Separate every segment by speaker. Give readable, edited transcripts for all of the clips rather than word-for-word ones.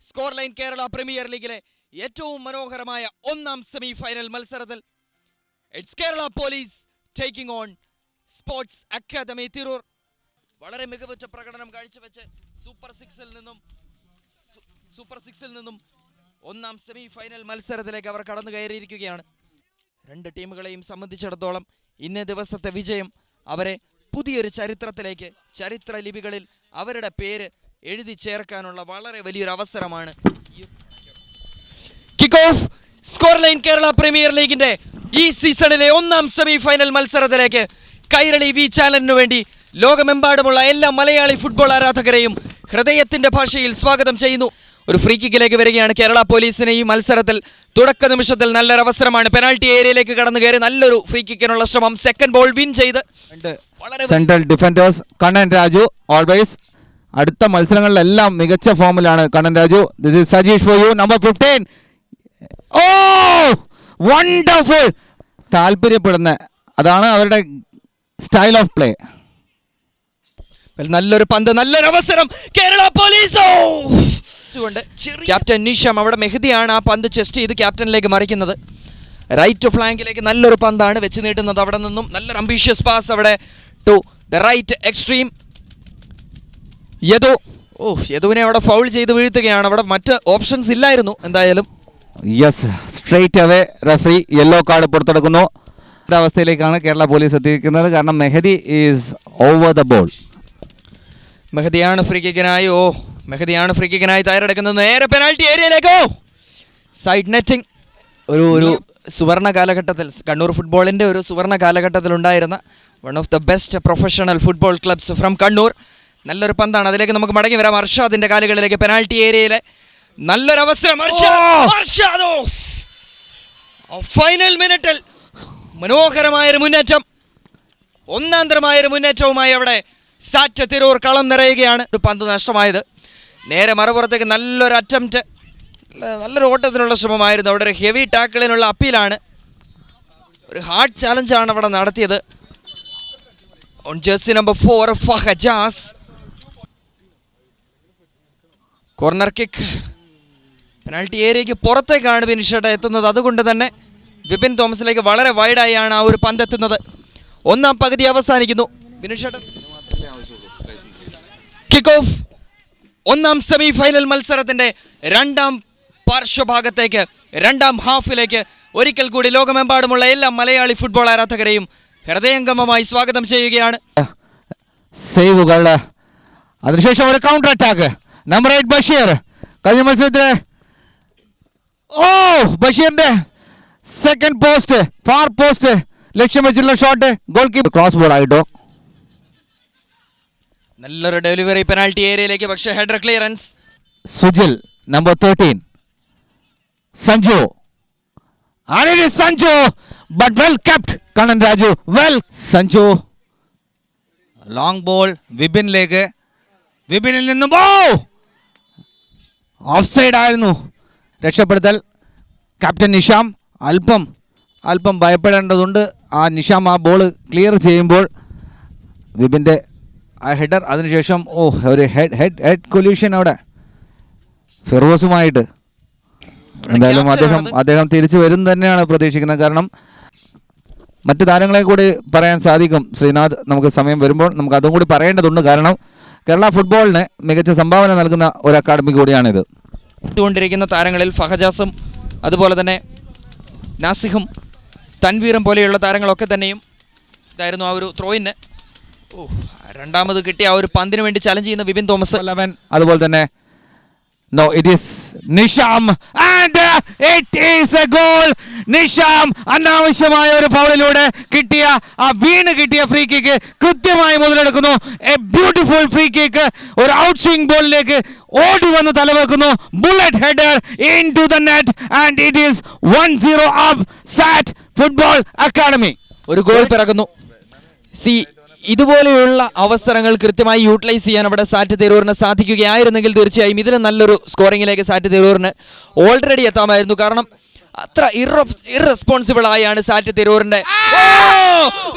Speaker 1: Score line Kerala premier ലീഗിലെ ഏറ്റവും മനോഹരമായ ഒന്നാം സെമി ഫൈനൽ മത്സരത്തിൽ it's Kerala police taking on sports academy Tirur. വളരെ മികവുറ്റ പ്രകടനം കാഴ്ചവെച്ച് സൂപ്പർ സിക്സിൽ നിന്നും ഒന്നാം സെമി ഫൈനൽ മത്സരത്തിലേക്ക് അവർ കടന്നു കയറിയിരിക്കുകയാണ്. രണ്ട് ടീമുകളെയും സംബന്ധിച്ചിടത്തോളം ഇന്നേ ദിവസത്തെ വിജയം അവരെ പുതിയൊരു ചരിത്രത്തിലേക്ക്, ചരിത്ര ലിപികളിൽ അവരുടെ പേര് എഴുതി ചേർക്കാനുള്ള വളരെ വലിയൊരു അവസരമാണ്. Kick off score line Kerala premier ലീഗിന്റെ ഈ സീസണിലെ ഒന്നാം സെമി ഫൈനൽ മത്സരത്തിലേക്ക് കൈരളി വി ചാനലിനു വേണ്ടി ലോകമെമ്പാടുമുള്ള എല്ലാ മലയാളി ഫുട്ബോൾ ആരാധകരെയും ഹൃദയത്തിന്റെ ഭാഷയിൽ സ്വാഗതം ചെയ്യുന്നു. ഒരു ഫ്രീ കിക്കിലേക്ക് വരികയാണ് കേരള പോലീസിന്. ഈ മത്സരത്തിൽ തുടക്ക നിമിഷത്തിൽ നല്ലൊരു അവസരമാണ്. പെനാൾട്ടി ഏരിയയിലേക്ക് കടന്നു കയറി നല്ലൊരു ഫ്രീ കിക്കിനുള്ള ശ്രമം. സെക്കൻഡ് ബോൾ വിൻ ചെയ്ത്
Speaker 2: central defenders Kannan Raju always അടുത്ത മത്സരങ്ങളിലെല്ലാം മികച്ച ഫോമിലാണ് Kannan Raju. This is Sajeesh for you, number 15. Oh wonderful! താല്പര്യപ്പെടുന്ന അതാണ് അവരുടെ സ്റ്റൈൽ ഓഫ് പ്ലേ.
Speaker 1: നല്ലൊരു പന്ത്, നല്ലൊരു അവസരം കേരള പോലീസ്. ക്യാപ്റ്റൻ നിഷാം, അവിടെ മെഹദിയാണ് ആ പന്ത് ചെസ്റ്റ് ചെയ്ത് ക്യാപ്റ്റനിലേക്ക് മറിക്കുന്നത്. റൈറ്റ് ഫ്ലാങ്കിലേക്ക് നല്ലൊരു പന്താണ് വെച്ച് നീട്ടുന്നത്. അവിടെ നിന്നും നല്ലൊരു അംബീഷ്യസ് പാസ് അവിടെ ടു ദ റൈറ്റ് എക്സ്ട്രീം. യദുവിനെ അവിടെ ഫൗൾ ചെയ്ത് വീഴ്ത്തുകയാണ്. അവിടെ മറ്റ് ഓപ്ഷൻസ് ഇല്ലായിരുന്നു. എന്തായാലും
Speaker 2: yes, straight away referee yellow card പുറത്തെടുക്കുന്നു. അവസ്ഥയിലേക്കാണ് കേരള പോലീസ് എത്തിയിരിക്കുന്നത്. കാരണം Mehdi is over the ball.
Speaker 1: മെഹദിയാണ് ഫ്രീ കിക്കിനായി തയ്യാറെടുക്കുന്നത്. നേരെ പെനാൽറ്റി ഏരിയയിലേക്കോ സൈഡ് നെറ്റിംഗ്. ഒരു സുവർണ കാലഘട്ടത്തിൽ, കണ്ണൂർ ഫുട്ബോളിൻ്റെ ഒരു സുവർണ കാലഘട്ടത്തിൽ ഉണ്ടായിരുന്ന one of the best professional football clubs from Kannur. നല്ലൊരു പന്താണ്. അതിലേക്ക് നമുക്ക് മടങ്ങി വരാം. അർഷാദിന്റെ കാലുകളിലേക്ക് പെനാൽറ്റി ഏരിയയിലെ നല്ലൊരു അവസരം. ഫൈനൽ മിനിറ്റിൽ മനോഹരമായൊരു മുന്നേറ്റം, ഒന്നാന്തരമായൊരു മുന്നേറ്റവുമായി അവിടെ സാറ്റ് തിരൂർ കളം നിറയുകയാണ്. ഒരു പന്ത് നഷ്ടമായത്. നേരെ മറുപുറത്തേക്ക് നല്ലൊരു അറ്റംപ്റ്റ്, നല്ലൊരു ഓട്ടത്തിനുള്ള ശ്രമമായിരുന്നു. അവിടെ ഒരു ഹെവി ടാക്കിളിനുള്ള അപ്പീലാണ്, ഒരു ഹാർഡ് ചാലഞ്ചാണ് അവിടെ നടത്തിയത്. On jersey number 4 Fahajas. Corner kick penalty ഏരിയയ്ക്ക് പുറത്തേക്കാണ് ബിനിഷേട്ട എത്തുന്നത്. അതുകൊണ്ട് തന്നെ വിപിൻ തോമസിലേക്ക് വളരെ വൈഡായാണ് ആ ഒരു പന്ത് എത്തുന്നത്. ഒന്നാം പകുതി അവസാനിക്കുന്നു. ബിനിഷേട്ടൻ കിക്ക് ഓഫ് ഒന്നാം സെമി ഫൈനൽ മത്സരത്തിന്റെ രണ്ടാം പാർശ്വഭാഗത്തേക്ക്, രണ്ടാം ഹാഫിലേക്ക് ഒരിക്കൽ കൂടി ലോകമെമ്പാടുമുള്ള എല്ലാ മലയാളി ഫുട്ബോൾ ആരാധകരെയും ഹൃദയംഗമമായി സ്വാഗതം ചെയ്യുകയാണ്.
Speaker 2: സേവുകൾ, അതിനുശേഷം ഒരു കൗണ്ടർ അറ്റാക്ക്. നമ്പർ 8 ബഷീർ. കഴിഞ്ഞ മത്സരത്തിലെ ബഷീറിന്റെ സെക്കൻഡ് പോസ്റ്റ്, ഫാർ പോസ്റ്റ് ലക്ഷ്യം വെച്ചിട്ടുള്ള shot goal keeper cross ball ആയിട്ടോ.
Speaker 1: നല്ലൊരു ഡെലിവറി പെനാൽറ്റി ഏരിയയിലേക്ക്, പക്ഷേ header clearance.
Speaker 2: Sujil number 13 Sanju. Sanju but well kept. Kannan Raju well. Sanju long ball വിപിനിലേക്ക്. വിപിനിൽ നിന്നും ഓഫ് സൈഡ് ആയിരുന്നു. രക്ഷപ്പെടുത്തൽ ക്യാപ്റ്റൻ നിഷാം. അല്പം ഭയപ്പെടേണ്ടതുണ്ട്. ആ നിഷാം ആ ബോൾ ക്ലിയർ ചെയ്യുമ്പോൾ വിപിൻ്റെ ആ ഹെഡർ. അതിനുശേഷം ഒരു ഹെഡ് കൊല്യൂഷൻ അവിടെ ഫിറോസുമായിട്ട്. എന്തായാലും അദ്ദേഹം തിരിച്ചു വരും തന്നെയാണ് പ്രതീക്ഷിക്കുന്നത്. കാരണം മറ്റു താരങ്ങളെ കൂടി പറയാൻ സാധിക്കും ശ്രീനാഥ്. നമുക്ക് സമയം വരുമ്പോൾ നമുക്ക് അതും കൂടി പറയേണ്ടതുണ്ട്. കാരണം കേരള ഫുട്ബോളിന് മികച്ച സംഭാവന നൽകുന്ന ഒരു അക്കാദമി കൂടിയാണിത്.
Speaker 1: കൊണ്ടിരിക്കുന്ന താരങ്ങളിൽ ഫഹജാസും അതുപോലെ തന്നെ നാസിഹും തൻവീറും പോലെയുള്ള താരങ്ങളൊക്കെ തന്നെയും ഇതായിരുന്നു ആ ഒരു ത്രോയിന്. രണ്ടാമത് കിട്ടിയ ആ ഒരു പന്തിന് വേണ്ടി ചലഞ്ച് ചെയ്യുന്ന വിപിൻ തോമസ്.
Speaker 2: അതുപോലെ തന്നെ No, it is Nisham and it is a goal. Nisham അനാവശ്യമായ ഒരു ഫൗളിലൂടെ കിട്ടിയ ഫ്രീ കിക്ക് കൃത്യമായി മുതലെടുക്കുന്നു. A beautiful free kick. ഒരു ഔട്ട് സ്വിംഗ് ബോളിലേക്ക് ഓടി വന്ന് തലവെക്കുന്നു. Bullet header into the net and it is 1-0 up SAT football academy.
Speaker 1: ഒരു ഗോൾ പിറക്കുന്നു. ഇതുപോലെയുള്ള അവസരങ്ങൾ കൃത്യമായി യൂട്ടിലൈസ് ചെയ്യാൻ അവിടെ സാറ്റ് തിരൂരിന് സാധിക്കുകയായിരുന്നെങ്കിൽ തീർച്ചയായും ഇതിന് നല്ലൊരു സ്കോറിങ്ങിലേക്ക് സാറ്റ് തിരൂരിന് ഓൾറെഡി എത്താമായിരുന്നു. കാരണം അത്ര ഇറസ്പോൺസിബിൾ ആയാണ് സാറ്റ് തിരൂരിന്റെ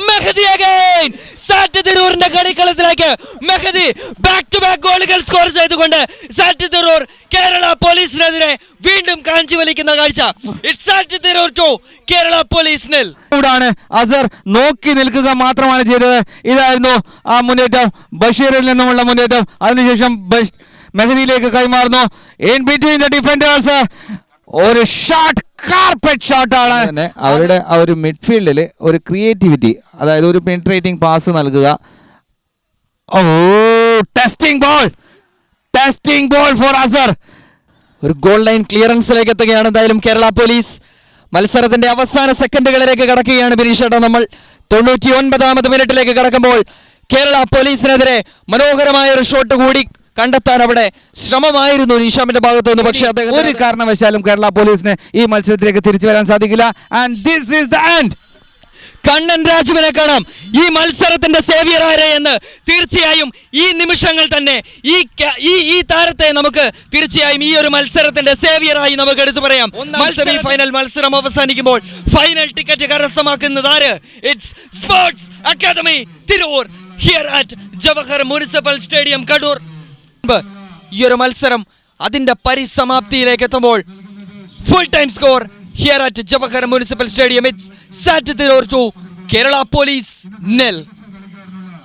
Speaker 1: മെഹദി അഗൈൻ സാറ്റ് തിരൂരിന്റെ കളിക്കളത്തിലേക്ക് മെഹദി ബാക്ക് ടു ബാക്ക് ഗോളുകൾ സ്കോർ ചെയ്തുകൊണ്ട് സാറ്റ് തിരൂർ കേരള പോലീസിനെതിരെ വീണ്ടും കാഞ്ചി വലിക്കുന്ന കാഴ്ച. It's SAT Tirur 2 Kerala police 0.
Speaker 2: ാണ് അസർ നോക്കി നിൽക്കുക മാത്രമാണ് ചെയ്തത്. ഇതായിരുന്നു ആ മുന്നേറ്റം, ബഷീറിൽ നിന്നുമുള്ള മുന്നേറ്റം. അതിനുശേഷം മെഹദിയിലേക്ക് കൈമാറുന്നു. ഇൻ ബിറ്റ്വീൻ ദ ഡിഫൻഡേഴ്സ് ഒരു ഷോട്ട്, കാർപ്പറ്റ് ഷോട്ടാണ്. തന്നെ അവരുടെ ആ ഒരു മിഡ്ഫീൽഡിൽ ഒരു ക്രിയേറ്റിവിറ്റി, അതായത് ഒരു പെനിട്രേറ്റിംഗ് പാസ് നൽകുക. ഓ, ടെസ്റ്റിംഗ് ബോൾ ഫോർ അസർ.
Speaker 1: ഒരു ഗോൾ ലൈൻ ക്ലിയറൻസിലേക്ക് എത്തുകയാണ് എന്തായാലും കേരള പോലീസ്. മത്സരത്തിന്റെ അവസാന സെക്കൻഡുകളിലേക്ക് കടക്കുകയാണ് ബിനീഷേട്ട. നമ്മൾ 99ാമത് മിനിറ്റിലേക്ക് കടക്കുമ്പോൾ കേരള പോലീസിനെതിരെ മനോഹരമായ ഒരു ഷോട്ട് കൂടി കണ്ടെത്താൻ അവിടെ ശ്രമമായിരുന്നു നിഷാമിന്റെ ഭാഗത്തു നിന്ന്. പക്ഷേ അദ്ദേഹം
Speaker 2: ഒരു കാരണവശാലും കേരള പോലീസിന് ഈ മത്സരത്തിലേക്ക് തിരിച്ചു വരാൻ സാധിക്കില്ല. And this is the end.
Speaker 1: Kannan രാജുവിനെ കാണാം ഈ മത്സരത്തിന്റെ സേവിയർ ആരെ എന്ന്. തീർച്ചയായും ഈ നിമിഷങ്ങൾ തന്നെ ഈ താരത്തെ നമുക്ക് തീർച്ചയായും ഈ ഒരു മത്സരത്തിന്റെ സേവിയറായി നമുക്ക് എടുത്തു പറയാം. സെമി ഫൈനൽ മത്സരം അവസാനിക്കുമ്പോൾ ഫൈനൽ ടിക്കറ്റ് കരസ്ഥമാക്കുന്നത് ആര്? It's sports academy Tirur here at Jawahar municipal stadium Kannur. ഈ ഒരു മത്സരം അതിന്റെ പരിസമാപ്തിയിലേക്ക് എത്തുമ്പോൾ full time score here at Jawahar Municipal Stadium. It's Sat Tirur 2 Kerala Police 0.